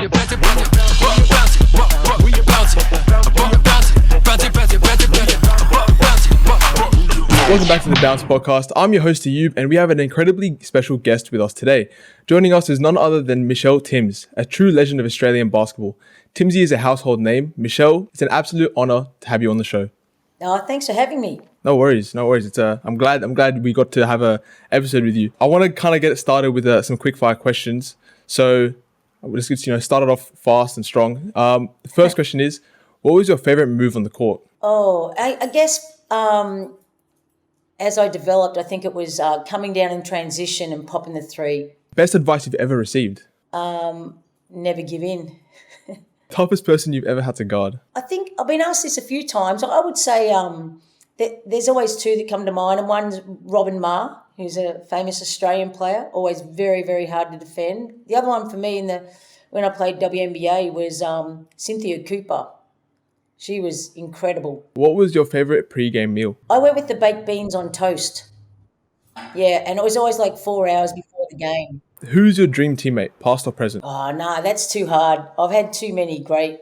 Welcome back to the Bounce Podcast. I'm your host, Ayub, and we have an incredibly special guest with us today. Joining us is none other than Michele Timms, a true legend of Australian basketball. Timmsy is a household name. Michele, it's an absolute honor to have you on the show. Oh, thanks for having me. No worries. It's I'm glad we got to have a episode with you. I want to kind of get it started with some quick fire questions. So we'll just start it off fast and strong. The first question is, what was your favorite move on the court? Oh, I guess as I developed, I think it was coming down in transition and popping the three. Best advice you've ever received? Never give in. Toughest person you've ever had to guard? I think I've been asked this a few times. I would say there's always two that come to mind, and one's Robin Marr, who's a famous Australian player, always very, very hard to defend. The other one for me when I played WNBA was Cynthia Cooper. She was incredible. What was your favourite pre-game meal? I went with the baked beans on toast. Yeah, and it was always like 4 hours before the game. Who's your dream teammate, past or present? Oh, no, that's too hard. I've had too many great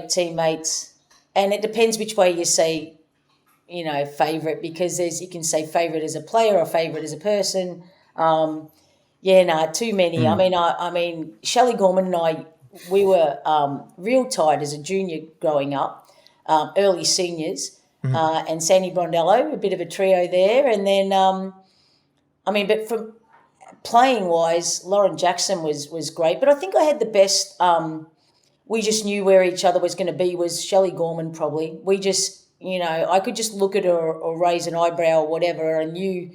teammates. And it depends which way you say, favourite, because you can say favourite as a player or favourite as a person. Too many. I mean, Shelley Gorman and I, we were real tight as a junior growing up, early seniors, and Sandy Brondello, a bit of a trio there. And then, but from playing-wise, Lauren Jackson was great. But I think I had the best, we just knew where each other was going to be, was Shelley Gorman probably. We just, I could just look at her or raise an eyebrow or whatever and knew,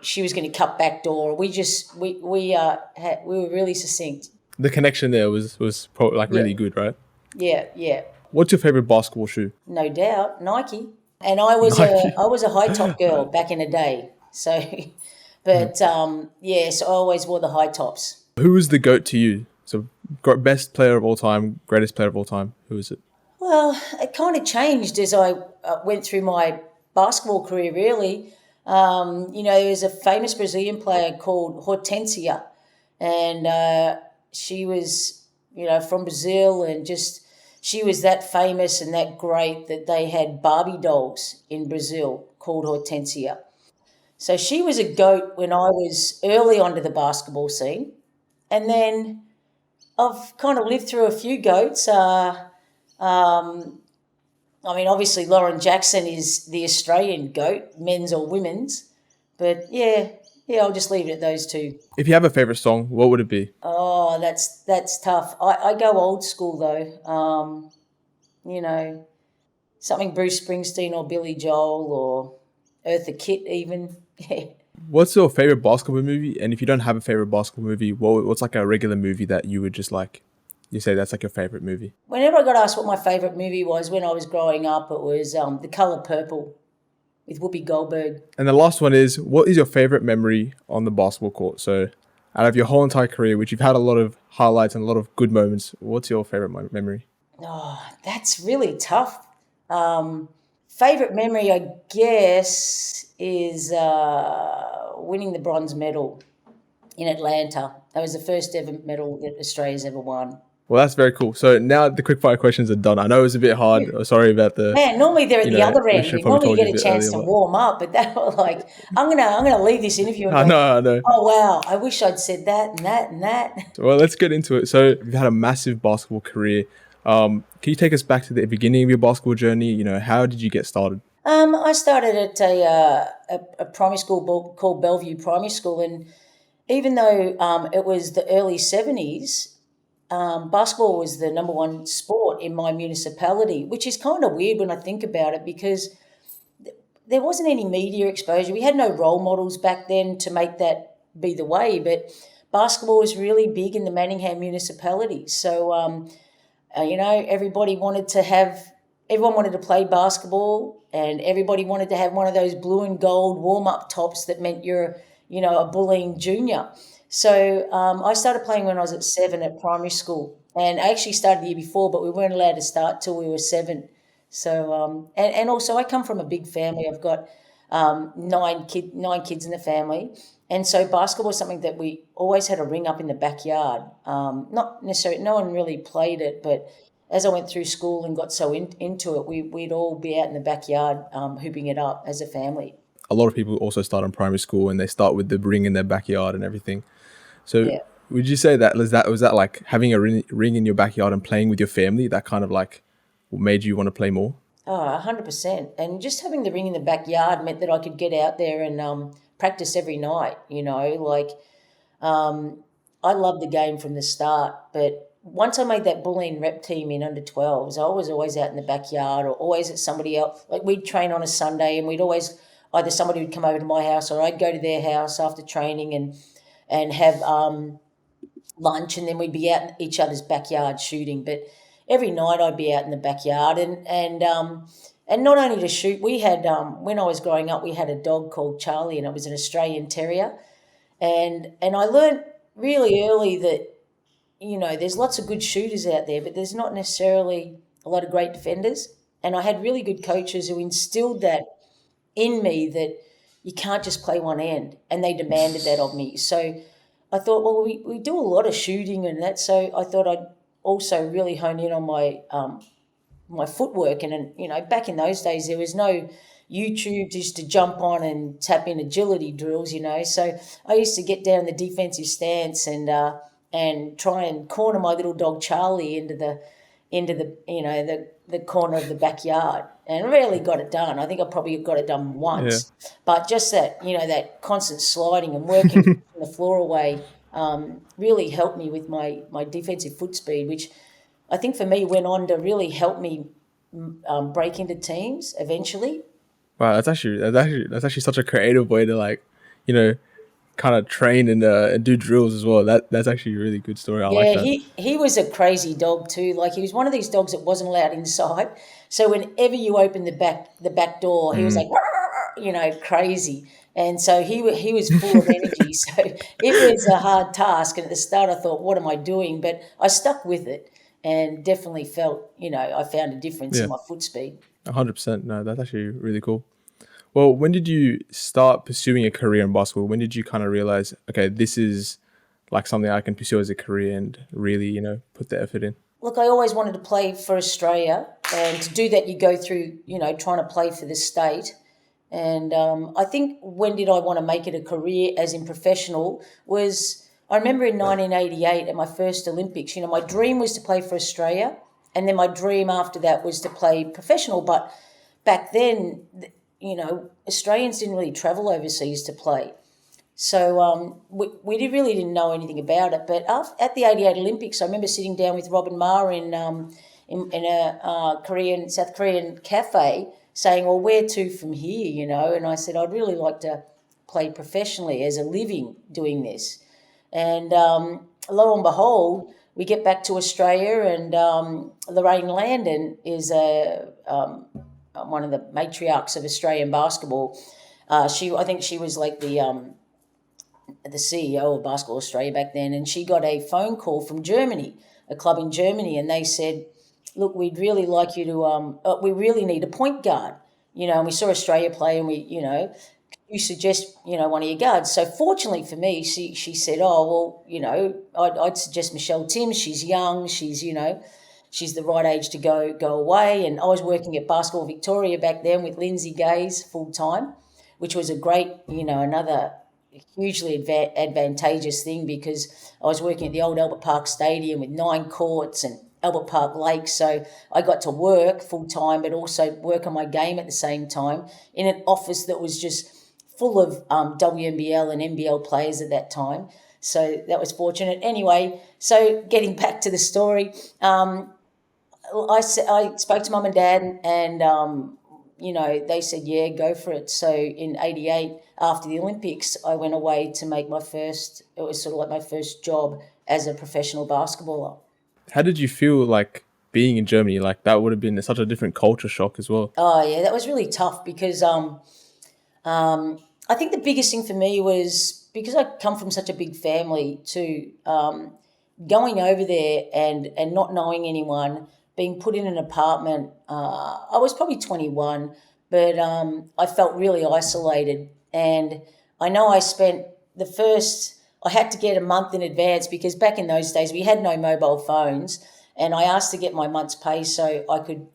she was going to cut back door. We were really succinct. The connection there was probably really good, right? Yeah. What's your favorite basketball shoe? No doubt, Nike. And I was a high top girl back in the day. So, so I always wore the high tops. Who was the GOAT to you? So, best player of all time, greatest player of all time. Who is it? Well, it kind of changed as I went through my basketball career. Really, there was a famous Brazilian player called Hortensia, and she was, from Brazil, and just she was that famous and that great that they had Barbie dolls in Brazil called Hortensia. So she was a GOAT when I was early onto the basketball scene. And then I've kind of lived through a few GOATs. Obviously Lauren Jackson is the Australian GOAT, men's or women's. But yeah, I'll just leave it at those two. If you have a favourite song, what would it be? Oh, that's tough. I go old school though. Something Bruce Springsteen or Billy Joel or Eartha Kitt even. Yeah. What's your favourite basketball movie? And if you don't have a favourite basketball movie, what's like a regular movie that you would just like, you say that's like your favourite movie? Whenever I got asked what my favourite movie was when I was growing up, it was The Colour Purple with Whoopi Goldberg. And the last one is, what is your favourite memory on the basketball court? So out of your whole entire career, which you've had a lot of highlights and a lot of good moments, what's your favourite memory? Oh, that's really tough. Favourite memory, I guess, is winning the bronze medal in Atlanta. That was the first ever medal that Australia's ever won. Well, that's very cool. So now the quickfire questions are done. I know it was a bit hard. Sorry about the... Man, normally they're at the other end. Normally you get a chance to warm up, but that was like, I'm gonna leave this interview and I know. Oh, wow, I wish I'd said that and that and that. Well, let's get into it. So you've had a massive basketball career. Can you take us back to the beginning of your basketball journey? How did you get started? I started at a primary school called Bellevue Primary School, and even though it was the early 70s, basketball was the number one sport in my municipality, which is kind of weird when I think about it because there wasn't any media exposure. We had no role models back then to make that be the way, but basketball was really big in the Manningham municipality. So, everyone wanted to play basketball, and everybody wanted to have one of those blue and gold warm-up tops that meant you're, a bullying junior. So I started playing when I was at 7 at primary school, and I actually started the year before, but we weren't allowed to start till we were 7. So, and also I come from a big family. I've got nine kids in the family. And so basketball was something that we always had a ring up in the backyard. Not necessarily, no one really played it, but as I went through school and got so into it, we'd all be out in the backyard hooping it up as a family. A lot of people also start in primary school and they start with the ring in their backyard and everything. So Yeah. would you say that like having a ring in your backyard and playing with your family that kind of like made you want to play more? Oh, 100%. And just having the ring in the backyard meant that I could get out there and practice every night, like I loved the game from the start. But once I made that bullying rep team in under 12s, I was always out in the backyard or always at somebody else. Like we'd train on a Sunday and we'd always, either somebody would come over to my house or I'd go to their house after training and have lunch, and then we'd be out in each other's backyard shooting. But every night I'd be out in the backyard and not only to shoot. We had when I was growing up, we had a dog called Charlie, and it was an Australian Terrier, and I learned really early that there's lots of good shooters out there, but there's not necessarily a lot of great defenders. And I had really good coaches who instilled that in me, that you can't just play one end, and they demanded that of me. So I thought, well, we do a lot of shooting and that, so I thought I'd also really hone in on my footwork. And back in those days, there was no YouTube just to jump on and tap in agility drills. So I used to get down the defensive stance and try and corner my little dog Charlie into the corner of the backyard, and rarely got it done. I think I probably got it done once, but just that constant sliding and working the floor away really helped me with my defensive foot speed, which I think for me went on to really help me break into teams eventually. Wow, that's actually such a creative way to like, you know, kind of train and do drills as well. That's actually a really good story. I like Yeah, that. he was a crazy dog too. Like he was one of these dogs that wasn't allowed inside. So whenever you opened the back door, he was like, crazy. And so he was full of energy. So it was a hard task. And at the start, I thought, what am I doing? But I stuck with it and definitely felt, I found a difference in Yeah, my foot speed. 100%. No, that's actually really cool. Well, when did you start pursuing a career in basketball? When did you kind of realize, okay, this is like something I can pursue as a career and really, put the effort in? Look, I always wanted to play for Australia, and to do that, you go through, trying to play for the state. And I think when did I want to make it a career, as in professional, was I remember in 1988 at my first Olympics. My dream was to play for Australia, and then my dream after that was to play professional. But back then, Australians didn't really travel overseas to play. So we really didn't know anything about it. But at the '88 Olympics, I remember sitting down with Robin Ma in a South Korean cafe, saying, "Well, where to from here?" And I said, "I'd really like to play professionally as a living doing this." And lo and behold, we get back to Australia, and Lorraine Landon is one of the matriarchs of Australian basketball. I think she was like the CEO of Basketball Australia back then, and she got a phone call from Germany, a club in Germany, and they said, "Look, we'd really like you to. We really need a point guard." And we saw Australia play, and you suggest, one of your guards. So fortunately for me, she said, "Oh well, I'd suggest Michele Timms. She's young. She's the right age to go away." And I was working at Basketball Victoria back then with Lindsay Gaze full time, which was a great, another hugely advantageous thing, because I was working at the old Albert Park Stadium with 9 courts and Albert Park Lake. So I got to work full time, but also work on my game at the same time in an office that was just full of WNBL and NBL players at that time. So that was fortunate. Anyway, so getting back to the story, I spoke to mum and dad, and they said, yeah, go for it. So in '88, after the Olympics, I went away to make it was sort of like my first job as a professional basketballer. How did you feel like being in Germany? Like that would have been such a different culture shock as well. Oh yeah, that was really tough, because I think the biggest thing for me was, because I come from such a big family, to going over there and not knowing anyone, being put in an apartment. I was probably 21, but I felt really isolated. And I know I spent the first, I had to get a month in advance because back in those days we had no mobile phones. And I asked to get my month's pay so I could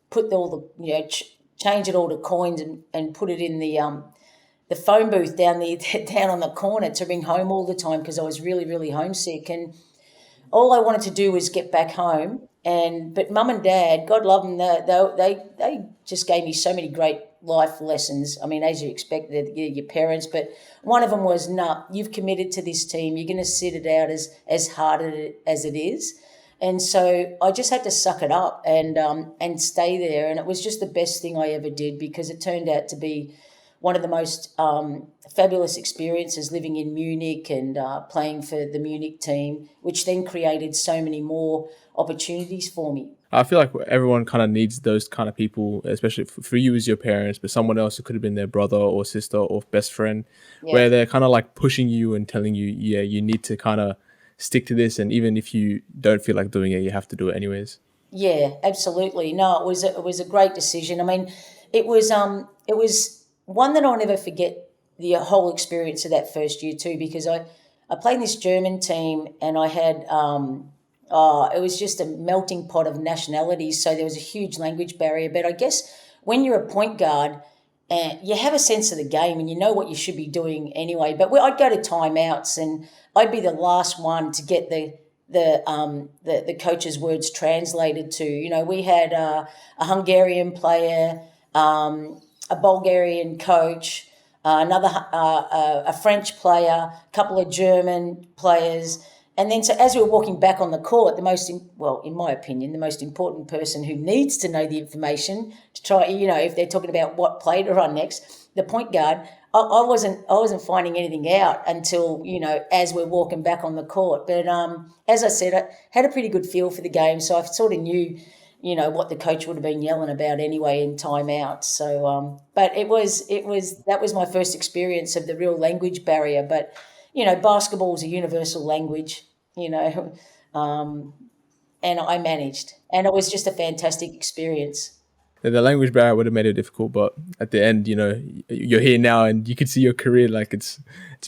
put all the, change it all to coins and put it in the phone booth down the down on the corner to ring home all the time because I was really, really homesick. And all I wanted to do was get back home. And but mum and dad, God love them, they just gave me so many great life lessons. I mean, as you expect, they're your parents. But one of them was, "Nah, you've committed to this team. You're going to sit it out as hard as it is." And so I just had to suck it up and stay there. And it was just the best thing I ever did because it turned out to be one of the most fabulous experiences living in Munich and playing for the Munich team, which then created so many more opportunities for me. I feel like everyone kind of needs those kind of people, especially for you as your parents, but someone else who could have been their brother or sister or best friend, Yeah, where they're kind of like pushing you and telling you, yeah, you need to kind of stick to this, and even if you don't feel like doing it, you have to do it anyways. yeah, absolutely. No, it was a great decision. I mean, it was one that I'll never forget the whole experience of that first year too, because I played in this German team and I had it was just a melting pot of nationalities. So there was a huge language barrier. But I guess when you're a point guard, you have a sense of the game and you know what you should be doing anyway. But I'd go to timeouts and I'd be the last one to get the coach's words translated to. We had a Hungarian player, a Bulgarian coach, another a French player, a couple of German players. And then, so as we were walking back on the court, in my opinion, the most important person who needs to know the information to try, if they're talking about what play to run next, the point guard. I wasn't finding anything out until as we're walking back on the court. But as I said, I had a pretty good feel for the game, so I sort of knew, what the coach would have been yelling about anyway in timeouts. So, but that was my first experience of the real language barrier. But basketball is a universal language, you know, um, and I managed, and it was just a fantastic experience. The language barrier would have made it difficult, but at the end, you're here now, and you can see your career. Like it's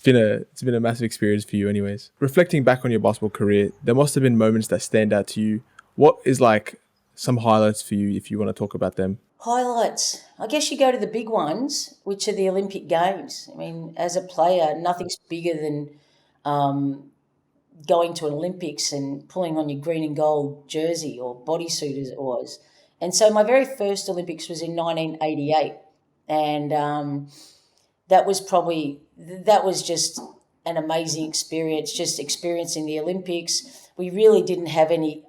been a massive experience for you, anyways. Reflecting back on your basketball career, there must have been moments that stand out to you. What is like some highlights for you if you want to talk about them? Highlights. I guess you go to the big ones, which are the Olympic Games. I mean, as a player, nothing's bigger than going to an Olympics and pulling on your green and gold jersey or bodysuit as it was. And so my very first Olympics was in 1988. And that was just an amazing experience, just experiencing the Olympics. We really didn't have any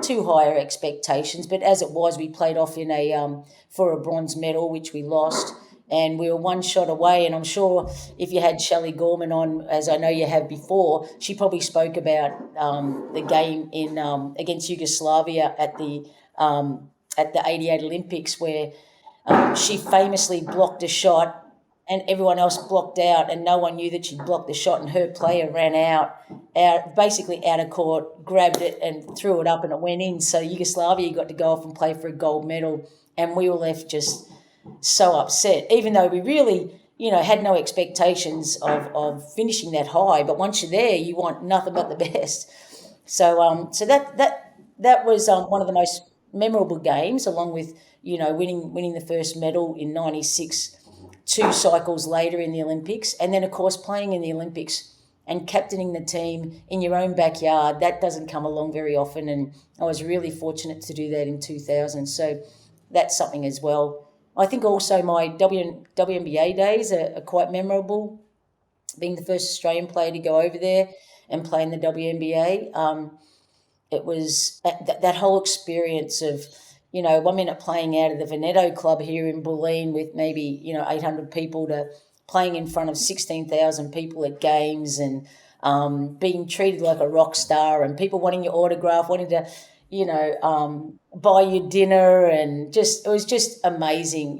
too higher expectations, but as it was, we played off in for a bronze medal, which we lost, and we were one shot away. And I'm sure if you had Shelley Gorman on, as I know you have before, she probably spoke about the game in against Yugoslavia at the '88 Olympics, where she famously blocked a shot and everyone else blocked out and no one knew that she'd blocked the shot, and her player ran basically out of court, grabbed it and threw it up and it went in. So Yugoslavia got to go off and play for a gold medal, and we were left just so upset, even though we really, had no expectations of finishing that high. But once you're there, you want nothing but the best. So that was one of the most memorable games, along with winning the first medal in '96, 2 cycles later in the Olympics, and then of course playing in the Olympics and captaining the team in your own backyard. That doesn't come along very often, and I was really fortunate to do that in 2000. So that's something as well. I think also my WNBA days are quite memorable, being the first Australian player to go over there and play in the WNBA. It was that whole experience of, 1 minute playing out of the Veneto Club here in Bulleen with maybe, 800 people, to playing in front of 16,000 people at games, and being treated like a rock star, and people wanting your autograph, wanting to, buy you dinner, and it was just amazing.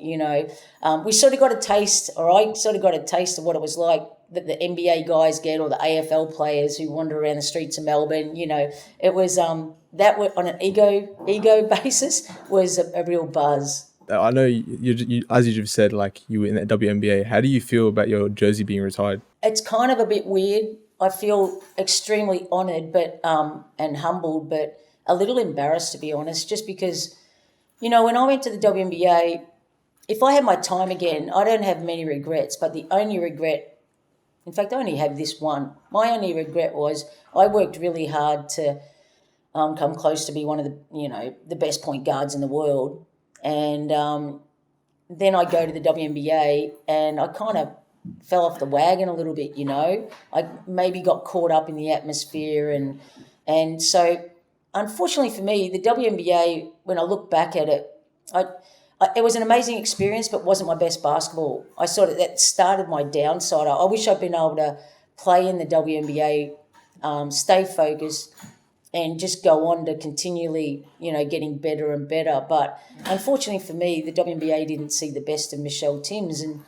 We sort of got a taste, or I sort of got a taste of what it was like that the NBA guys get, or the AFL players who wander around the streets of Melbourne. It was that on an ego basis was a real buzz. I know you as you just said, like you were in the WNBA. How do you feel about your jersey being retired? It's kind of a bit weird. I feel extremely honoured, but and humbled, but a little embarrassed, to be honest, just because, when I went to the WNBA, if I had my time again, I don't have many regrets, but the only regret, in fact, I only have this one. My only regret was I worked really hard to come close to be one of the best point guards in the world. And then I go to the WNBA and I kind of fell off the wagon a little bit. I maybe got caught up in the atmosphere, and so unfortunately for me, the WNBA, when I look back at it, it was an amazing experience, but wasn't my best basketball. That started my downside. I wish I'd been able to play in the WNBA, stay focused, and just go on to continually, getting better and better. But unfortunately for me, the WNBA didn't see the best of Michele Timms, and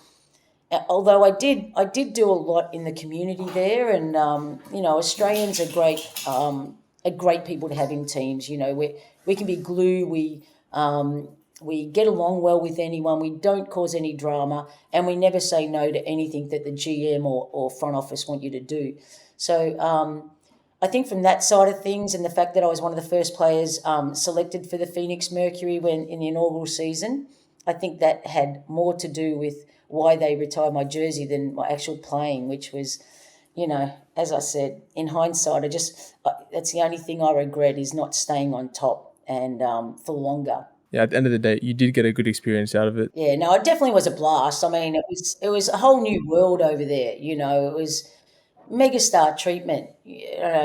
although I did do a lot in the community there, and Australians are great people to have in teams. We can be glue. We get along well with anyone. We don't cause any drama, and we never say no to anything that the GM or front office want you to do. So I think from that side of things, and the fact that I was one of the first players selected for the Phoenix Mercury in the inaugural season, I think that had more to do with why they retired my jersey than my actual playing, which was, as I said, in hindsight, that's the only thing I regret is not staying on top and for longer. Yeah, at the end of the day, you did get a good experience out of it. Yeah, no, it definitely was a blast. I mean, it was a whole new world over there. It was megastar treatment.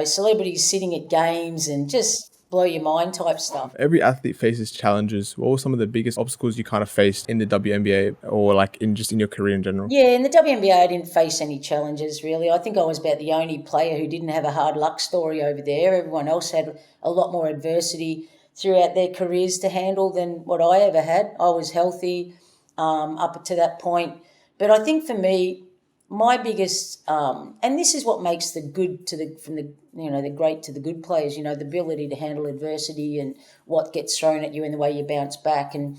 Celebrities sitting at games and just blow your mind type stuff. Every athlete faces challenges. What were some of the biggest obstacles you kind of faced in the WNBA or like in your career in general? Yeah, in the WNBA, I didn't face any challenges really. I think I was about the only player who didn't have a hard luck story over there. Everyone else had a lot more adversity throughout their careers to handle than what I ever had. I was healthy up to that point. But I think for me, my biggest, and this is what makes the good the great to the good players, the ability to handle adversity and what gets thrown at you and the way you bounce back. And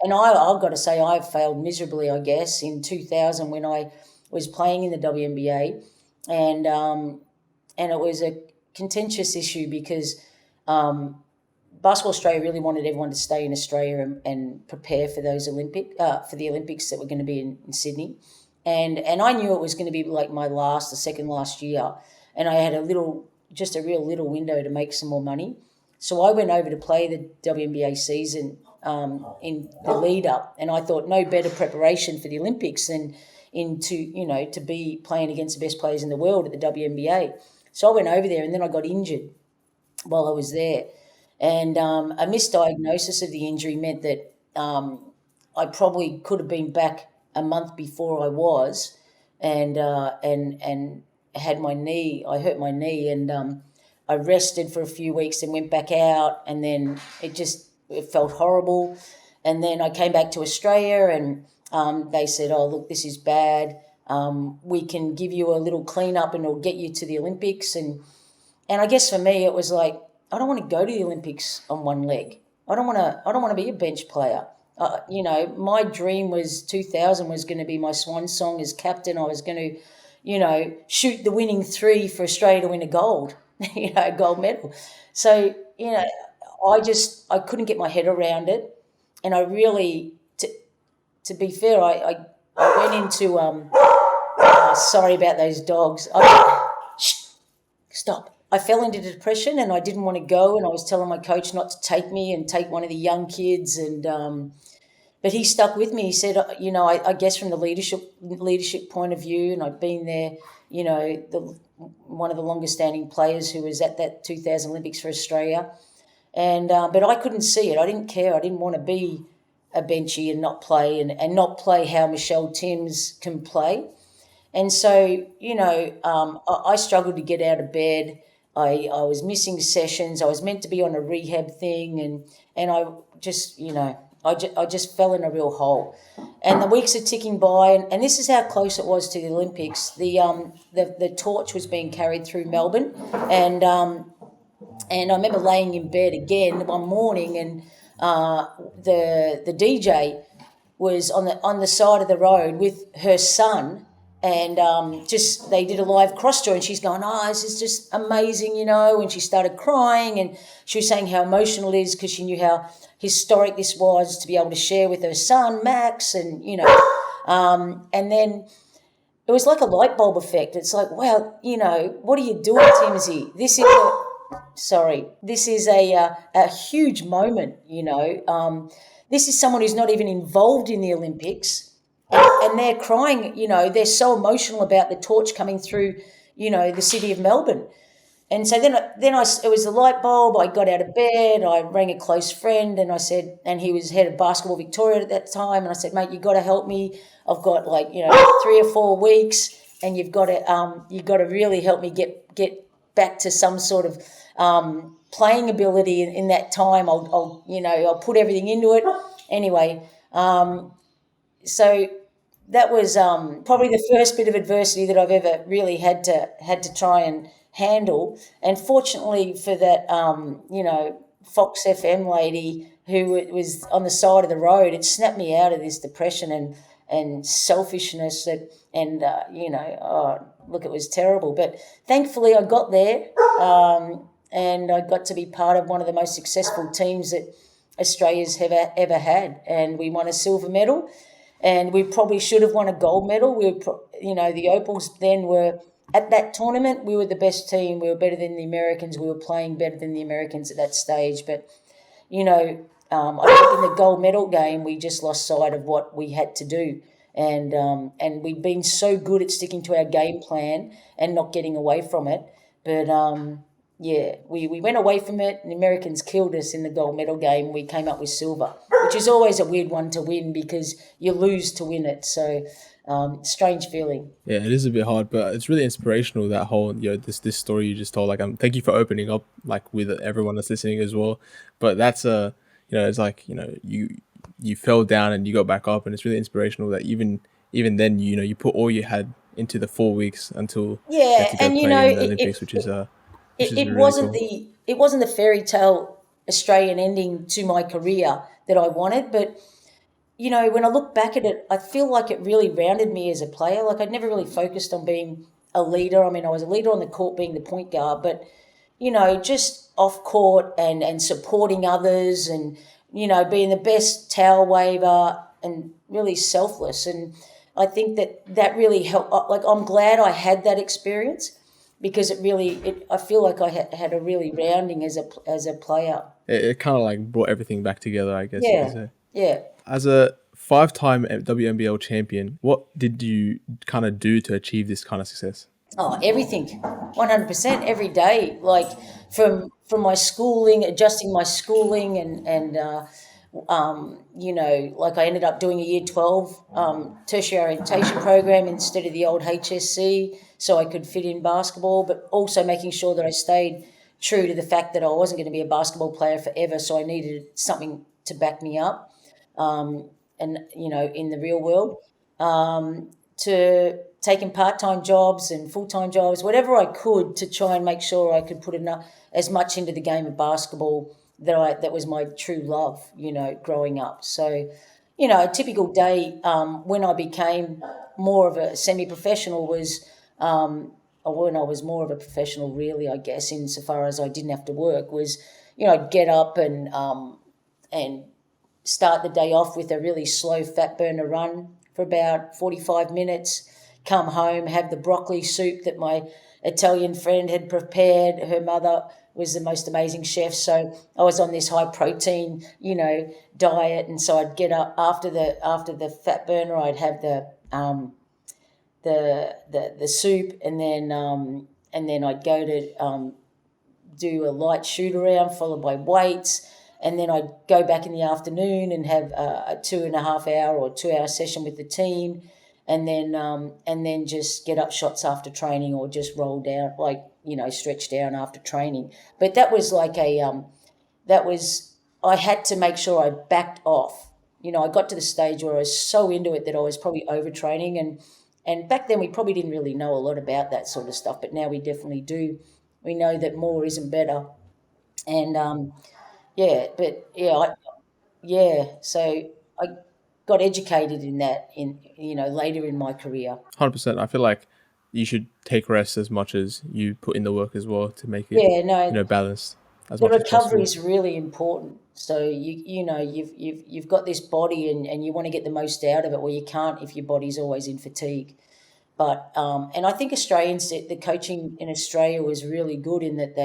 I've got to say I've failed miserably, I guess, in 2000 when I was playing in the WNBA, and it was a contentious issue because Basketball Australia really wanted everyone to stay in Australia and prepare for those for the Olympics that were going to be in Sydney. And I knew it was going to be like the second last year, and I had a real little window to make some more money. So I went over to play the WNBA season in the lead up, and I thought no better preparation for the Olympics than to be playing against the best players in the world at the WNBA. So I went over there, and then I got injured while I was there, and a misdiagnosis of the injury meant that I probably could have been back a month before I was, and had my knee. I hurt my knee, and I rested for a few weeks and went back out, and then it felt horrible. And then I came back to Australia, and they said, "Oh, look, this is bad. We can give you a little cleanup, and it'll get you to the Olympics." And I guess for me, it was like, I don't want to go to the Olympics on one leg. I don't want to be a bench player. My dream was 2000 was going to be my swan song as captain. I was going to, shoot the winning three for Australia to win a gold, gold medal. So, I couldn't get my head around it. And I really, to be fair, I went into, sorry about those dogs. Stop. I fell into depression and I didn't want to go, and I was telling my coach not to take me and take one of the young kids, and but he stuck with me. He said, I guess from the leadership point of view, and I'd been there, one of the longest standing players who was at that 2000 Olympics for Australia, and but I couldn't see it. I didn't care. I didn't want to be a benchy and not play, and not play how Michele Timms can play. And so, I struggled to get out of bed. I was missing sessions. I was meant to be on a rehab thing, and I just, I just fell in a real hole. And the weeks are ticking by, and this is how close it was to the Olympics. The torch was being carried through Melbourne, and I remember laying in bed again one morning, and the DJ was on the side of the road with her son, and just they did a live cross tour, and she's going, "Oh, this is just amazing," and she started crying, and she was saying how emotional it is because she knew how historic this was to be able to share with her son Max, and and then it was like a light bulb effect. It's like, wow, what are you doing, Timmsy? This is a huge moment. This is someone who's not even involved in the Olympics, and they're crying. They're so emotional about the torch coming through, the city of Melbourne. And so it was a light bulb. I got out of bed. I rang a close friend, and I said, and he was head of Basketball Victoria at that time. And I said, mate, you got to help me. I've got 3 or 4 weeks, and you've got to really help me get back to some sort of playing ability in that time. I'll put everything into it. Anyway, so that was probably the first bit of adversity that I've ever really had to try and handle. And fortunately for that, Fox FM lady who was on the side of the road, it snapped me out of this depression and selfishness look, it was terrible. But thankfully I got there, and I got to be part of one of the most successful teams that Australia's ever had, and we won a silver medal. And we probably should have won a gold medal. The Opals then were at that tournament. We were the best team. We were better than the Americans. We were playing better than the Americans at that stage. But I think in the gold medal game, we just lost sight of what we had to do, and we've been so good at sticking to our game plan and not getting away from it. But we went away from it, and the Americans killed us in the gold medal game. We came up with silver, which is always a weird one to win because you lose to win it. So strange feeling. Yeah, it is a bit hard, but it's really inspirational, that whole this story you just told. Like, thank you for opening up, like, with everyone that's listening as well. But that's it's like, you fell down and you got back up, and it's really inspirational that even then, you put all you had into the 4 weeks until you had Yeah, to go and play in the Olympics, which is it really wasn't cool. the fairy tale Australian ending to my career that I wanted, but when I look back at it, I feel like it really rounded me as a player. Like, I'd never really focused on being a leader. I mean, I was a leader on the court, being the point guard, but just off court and supporting others, and being the best towel waver and really selfless. And I think that really helped. Like, I'm glad I had that experience because I feel like I had a really rounding as a player. It kind of like brought everything back together, I guess you could Yeah, say. yeah. As a 5-time WNBL champion, what did you kind of do to achieve this kind of success? Oh, everything, 100% every day. Like, from my schooling, adjusting my schooling, like, I ended up doing a Year 12 tertiary orientation program instead of the old HSC, so I could fit in basketball, but also making sure that I stayed true to the fact that I wasn't going to be a basketball player forever. So I needed something to back me up, and in the real world, to taking part-time jobs and full-time jobs, whatever I could, to try and make sure I could put enough as much into the game of basketball that was my true love, growing up. So, a typical day, when I became more of a semi-professional was, or when I was more of a professional, really, I guess, insofar as I didn't have to work, was, I'd get up and start the day off with a really slow fat burner run for about 45 minutes, come home, have the broccoli soup that my Italian friend had prepared. Her mother was the most amazing chef, so I was on this high protein, diet, and so I'd get up after the fat burner. I'd have the soup, and then I'd go to do a light shoot around followed by weights, and then I'd go back in the afternoon and have a 2.5 hour or 2 hour session with the team, and then just get up shots after training, or just roll down, stretch down after training. But that was I had to make sure I backed off. I got to the stage where I was so into it that I was probably overtraining, and back then we probably didn't really know a lot about that sort of stuff, but now we definitely do. We know that more isn't better, and yeah, but yeah, So I got educated in that later in my career. 100%. I feel like you should take rest as much as you put in the work as well to make it, Yeah, no, balanced as the much as recovery possible. is really important. So you've got this body, and you want to get the most out of it. Well, you can't if your body's always in fatigue. But and I think Australians, the coaching in Australia was really good in that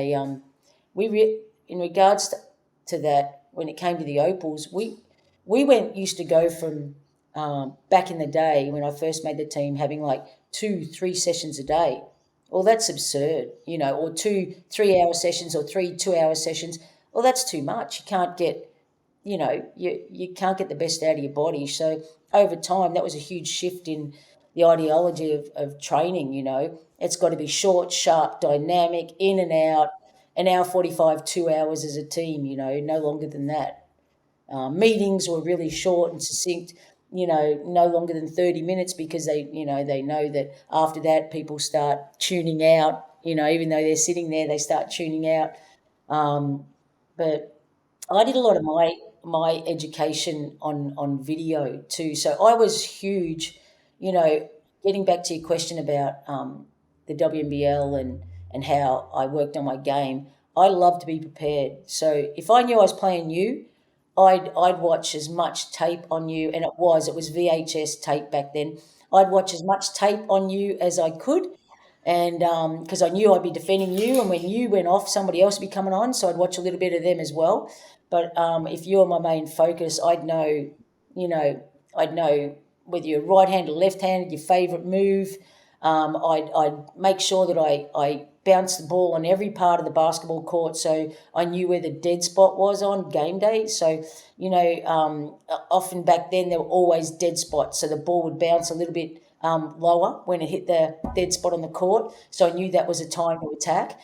in regards to that, when it came to the Opals, we used to go from back in the day when I first made the team, having like 2-3 sessions a day. Well, that's absurd, or 2 3 hour sessions, or 3 2 hour sessions. Well, that's too much. You can't get, you can't get the best out of your body. So over time, that was a huge shift in the ideology of training. It's got to be short, sharp, dynamic, in and out, an hour 45, 2 hours as a team, no longer than that. Meetings were really short and succinct, no longer than 30 minutes, because they know that after that people start tuning out, even though they're sitting there, they start tuning out. But I did a lot of my education on video too. So I was huge, getting back to your question about the WNBL and how I worked on my game. I love to be prepared. So if I knew I was playing you, I'd watch as much tape on you, and it was VHS tape back then. I'd watch as much tape on you as I could, and because I knew I'd be defending you, and when you went off, somebody else would be coming on, so I'd watch a little bit of them as well. But if you were my main focus, you know, I'd know whether you're right-handed or left-handed, your favourite move. I'd make sure that I bounced the ball on every part of the basketball court, so I knew where the dead spot was on game day. So, often back then there were always dead spots, so the ball would bounce a little bit lower when it hit the dead spot on the court. So I knew that was a time to attack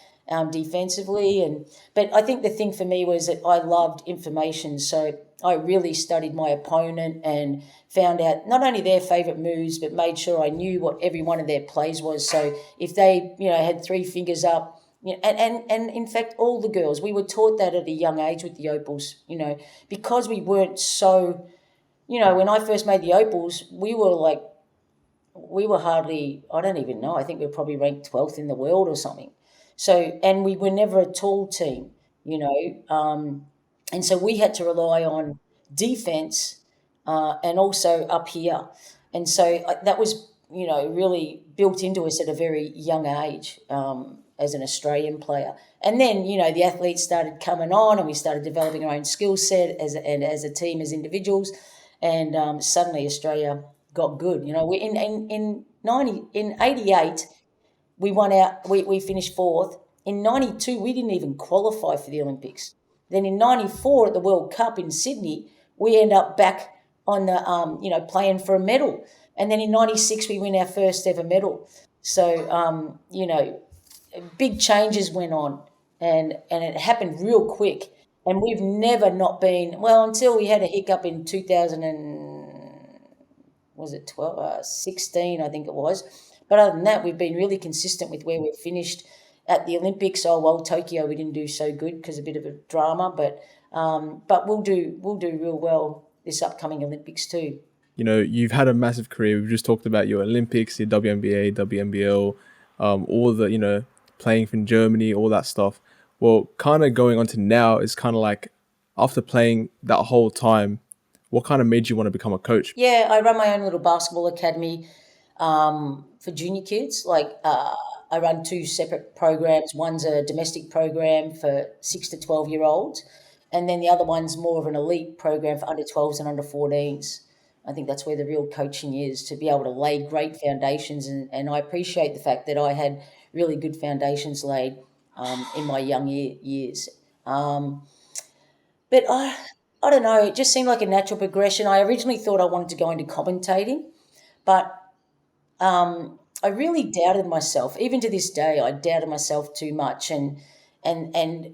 defensively. But I think the thing for me was that I loved information, so I really studied my opponent and found out not only their favourite moves, but made sure I knew what every one of their plays was. So if they, had three fingers up, and in fact, all the girls, we were taught that at a young age with the Opals, because we weren't so, when I first made the Opals, we were hardly, I don't even know, I think we were probably ranked 12th in the world or something. So, and we were never a tall team, and so we had to rely on defense and also up here. And so that was, really built into us at a very young age as an Australian player. And then, the athletes started coming on, and we started developing our own skill set as a team, as individuals. And suddenly Australia got good. We in 88 we won out. We finished fourth. In 92 we didn't even qualify for the Olympics. Then in 94 at the World Cup in Sydney we end up back on the playing for a medal. And then in 96 we win our first ever medal. So big changes went on, and it happened real quick. And we've never not been well until we had a hiccup in 2000 and was it 12, 16, I think it was. But other than that, we've been really consistent with where we've finished at the Olympics. Oh well, Tokyo we didn't do so good because a bit of a drama, but we'll do real well this upcoming Olympics too. You've had a massive career. We've just talked about your Olympics, your WNBA, WNBL, all the, playing from Germany, all that stuff. Well, kind of going on to now is kind of like, after playing that whole time, what kind of made you want to become a coach? Yeah, I run my own little basketball academy for junior kids. Like I run two separate programs. One's a domestic program for 6 to 12-year-olds, and then the other one's more of an elite program for under 12s and under 14s. I think that's where the real coaching is, to be able to lay great foundations. And I appreciate the fact that I had really good foundations laid in my young years. But I don't know, it just seemed like a natural progression. I originally thought I wanted to go into commentating, but I really doubted myself. Even to this day, I doubted myself too much, and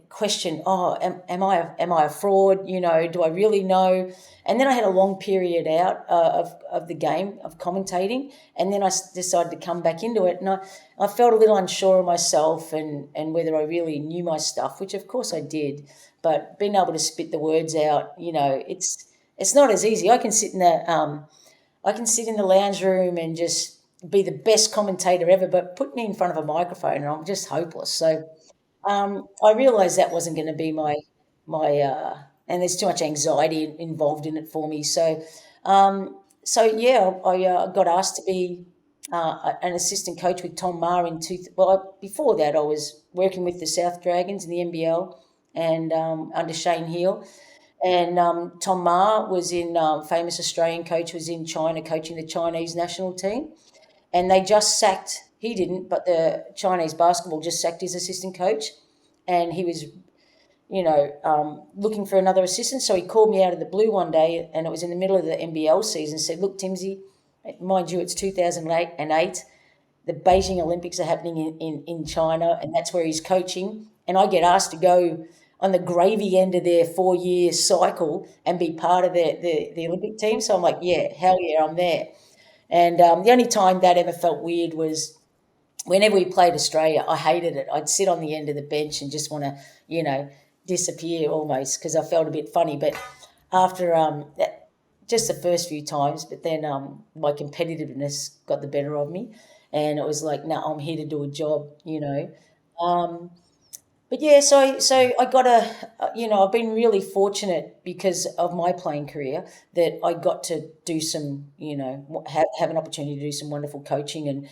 questioned, oh, am I a fraud? Do I really know? And then I had a long period out of the game of commentating, and then I decided to come back into it, and I felt a little unsure of myself and whether I really knew my stuff, which of course I did, but being able to spit the words out, it's not as easy. I can sit in the lounge room and just be the best commentator ever, but put me in front of a microphone and I'm just hopeless. So I realised that wasn't going to be and there's too much anxiety involved in it for me. So yeah, I got asked to be an assistant coach with Tom Maher before that I was working with the South Dragons in the NBL and under Shane Heal. And Tom Ma was famous Australian coach, was in China coaching the Chinese national team. And they just sacked, he didn't, but the Chinese basketball just sacked his assistant coach. And he was, looking for another assistant. So he called me out of the blue one day, and it was in the middle of the NBL season, and said, look, Timmsy, mind you, it's 2008. The Beijing Olympics are happening in China, and that's where he's coaching. And I get asked to go on the gravy end of their 4-year cycle and be part of the Olympic team. So I'm like, yeah, hell yeah, I'm there. And the only time that ever felt weird was whenever we played Australia. I hated it. I'd sit on the end of the bench and just want to, disappear almost because I felt a bit funny. But after just the first few times, but then my competitiveness got the better of me. And it was like, no, I'm here to do a job. But yeah, so I got I've been really fortunate because of my playing career that I got to do some, have an opportunity to do some wonderful coaching. And,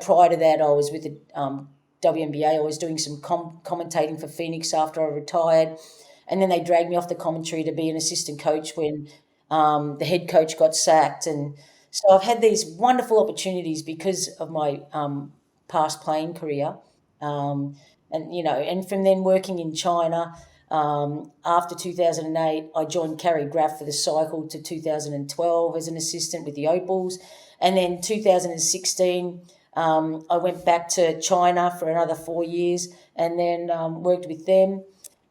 prior to that, I was with the WNBA. I was doing some commentating for Phoenix after I retired. And then they dragged me off the commentary to be an assistant coach when the head coach got sacked. And so I've had these wonderful opportunities because of my past playing career. And from then working in China, after 2008, I joined Carrie Graff for the cycle to 2012 as an assistant with the Opals. And then 2016, I went back to China for another 4 years and then worked with them.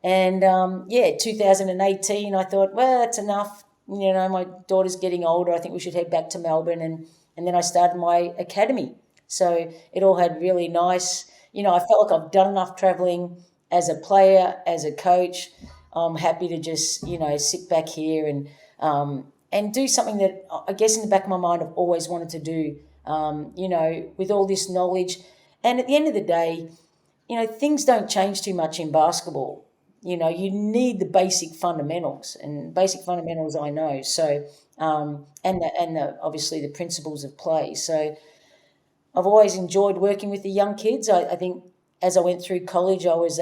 And 2018, I thought, well, that's enough. My daughter's getting older. I think we should head back to Melbourne. And then I started my academy. So it all had really nice, I felt like I've done enough traveling as a player, as a coach. I'm happy to just, sit back here and do something that I guess in the back of my mind I've always wanted to do, with all this knowledge. And at the end of the day, things don't change too much in basketball. You need the basic fundamentals, and basic fundamentals I know. So, obviously the principles of play. So I've always enjoyed working with the young kids. I think as I went through college, I was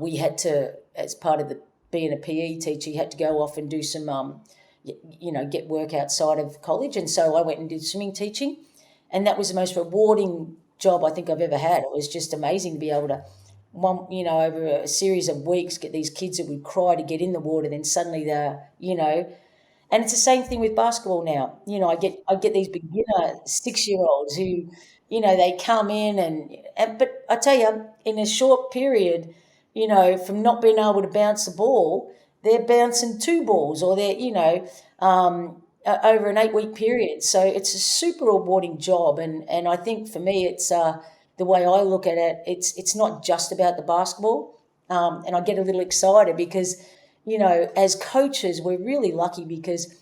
we had to, as part of being a PE teacher, you had to go off and do some, get work outside of college. And so I went and did swimming teaching, and that was the most rewarding job I think I've ever had. It was just amazing to be able to, over a series of weeks, get these kids that would cry to get in the water, then suddenly they're, and it's the same thing with basketball now. I get these beginner 6-year-olds who, they come in but I tell you, in a short period, from not being able to bounce the ball, they're bouncing 2 balls, or they're, over an 8-week period. So it's a super rewarding job. And I think for me, it's the way I look at it, it's not just about the basketball. And I get a little excited because, as coaches, we're really lucky because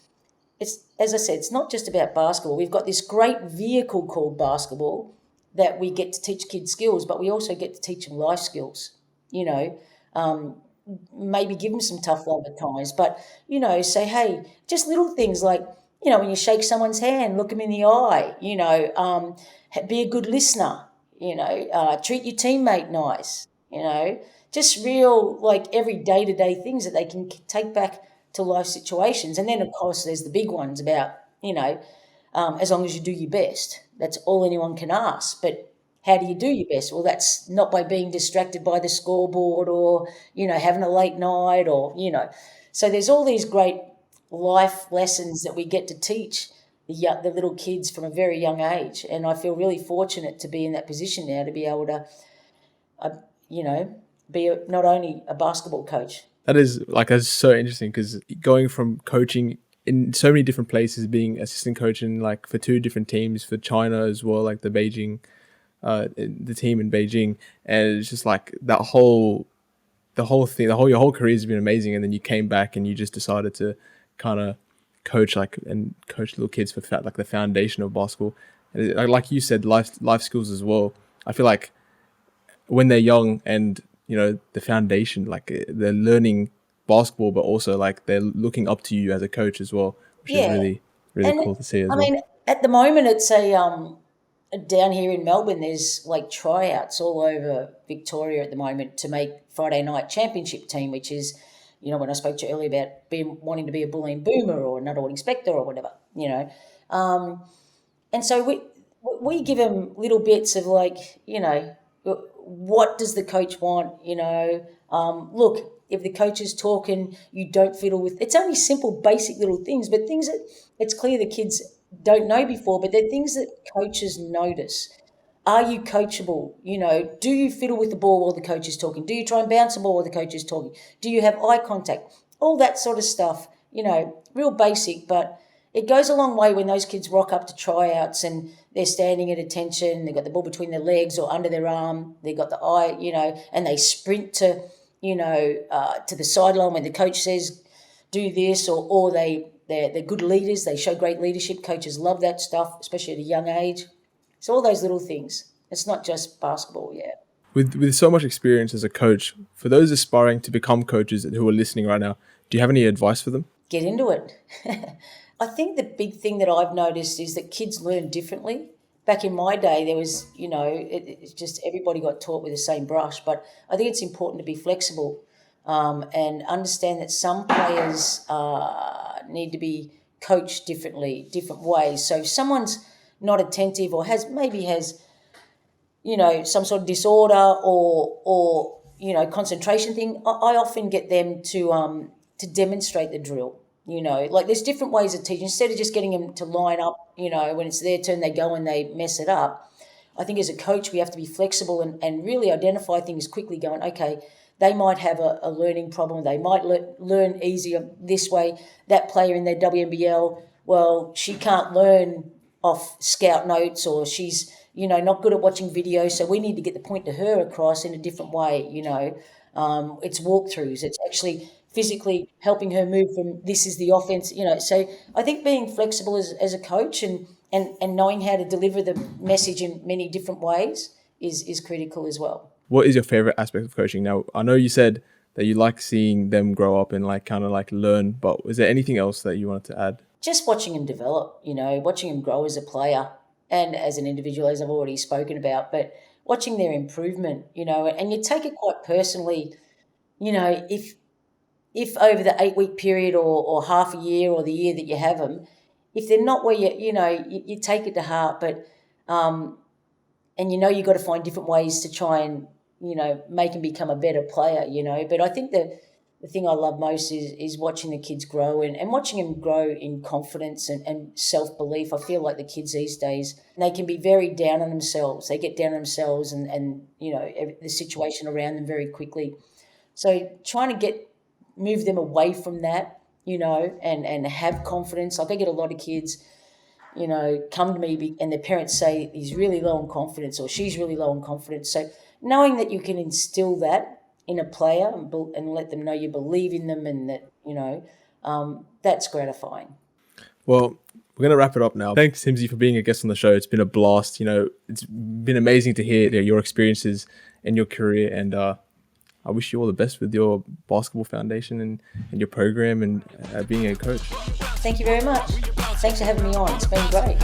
it's, as I said, it's not just about basketball. We've got this great vehicle called basketball that we get to teach kids skills, but we also get to teach them life skills, maybe give them some tough love at times, but, say, hey, just little things like, when you shake someone's hand, look them in the eye, be a good listener, treat your teammate nice, just real, like every day-to-day things that they can take back to life situations. And then, of course, there's the big ones about, as long as you do your best. That's all anyone can ask. But how do you do your best? Well, that's not by being distracted by the scoreboard or, having a late night or. So there's all these great life lessons that we get to teach the little kids from a very young age. And I feel really fortunate to be in that position now to be able to, be not only a basketball coach. That's so interesting, because going from coaching in so many different places, being assistant coach in for 2 different teams for China as well, like the Beijing, the team in Beijing, and it's just like that whole the whole thing, your whole career has been amazing, and then you came back and you just decided to kind of coach little kids for like the foundation of basketball, and like you said, life skills as well. I feel like when they're young and the foundation, like they're learning basketball, but also like they're looking up to you as a coach as well, which is Yeah. really And cool to see as I well. mean, at the moment, it's down here in Melbourne, there's like tryouts all over Victoria at the moment to make Friday night championship team, which is, when I spoke to you earlier about wanting to be a bullying boomer or an adult inspector or whatever, and so we give them little bits of like, what does the coach want? Look, if the coach is talking, you don't fiddle with. It's only simple, basic little things, but things that it's clear the kids don't know before, but they're things that coaches notice. Are you coachable? Do you fiddle with the ball while the coach is talking? Do you try and bounce the ball while the coach is talking? Do you have eye contact? All that sort of stuff, real basic, but it goes a long way when those kids rock up to tryouts and they're standing at attention, they've got the ball between their legs or under their arm, they've got the eye, and they sprint to the sideline when the coach says do this, or they're good leaders, they show great leadership. Coaches love that stuff, especially at a young age. It's all those little things. It's not just basketball, yeah. With so much experience as a coach, for those aspiring to become coaches who are listening right now, do you have any advice for them? Get into it. I think the big thing that I've noticed is that kids learn differently. Back in my day, there was, it's just everybody got taught with the same brush. But I think it's important to be flexible and understand that some players need to be coached differently, different ways. So if someone's not attentive or has some sort of disorder or concentration thing, I often get them to demonstrate the drill. Like there's different ways of teaching. Instead of just getting them to line up, when it's their turn, they go and they mess it up. I think as a coach, we have to be flexible and really identify things quickly going, okay, they might have a learning problem. They might learn easier this way. That player in their WNBL, well, she can't learn off scout notes, or she's, not good at watching videos. So we need to get the point to her across in a different way, It's walkthroughs. It's actually physically helping her move from this is the offense, So I think being flexible as a coach and knowing how to deliver the message in many different ways is critical as well. What is your favorite aspect of coaching? Now, I know you said that you like seeing them grow up and like kind of like learn, but is there anything else that you wanted to add? Just watching them develop, watching them grow as a player and as an individual, as I've already spoken about, but watching their improvement, and you take it quite personally, if over the 8-week period or half a year or the year that you have them, if they're not where you take it to heart, but and you've got to find different ways to try and make them become a better player, But I think the thing I love most is watching the kids grow and watching them grow in confidence and self-belief. I feel like the kids these days, they can be very down on themselves. They get down on themselves and the situation around them very quickly. So trying to move them away from that, and have confidence. Like I get a lot of kids, come to me and their parents say he's really low on confidence or she's really low on confidence. So knowing that you can instill that in a player and let them know you believe in them and that, that's gratifying. Well, we're going to wrap it up now. Thanks, Timmsy, for being a guest on the show. It's been a blast. It's been amazing to hear your experiences and your career. And I wish you all the best with your basketball foundation and your program and being a coach. Thank you very much. Thanks for having me on. It's been great.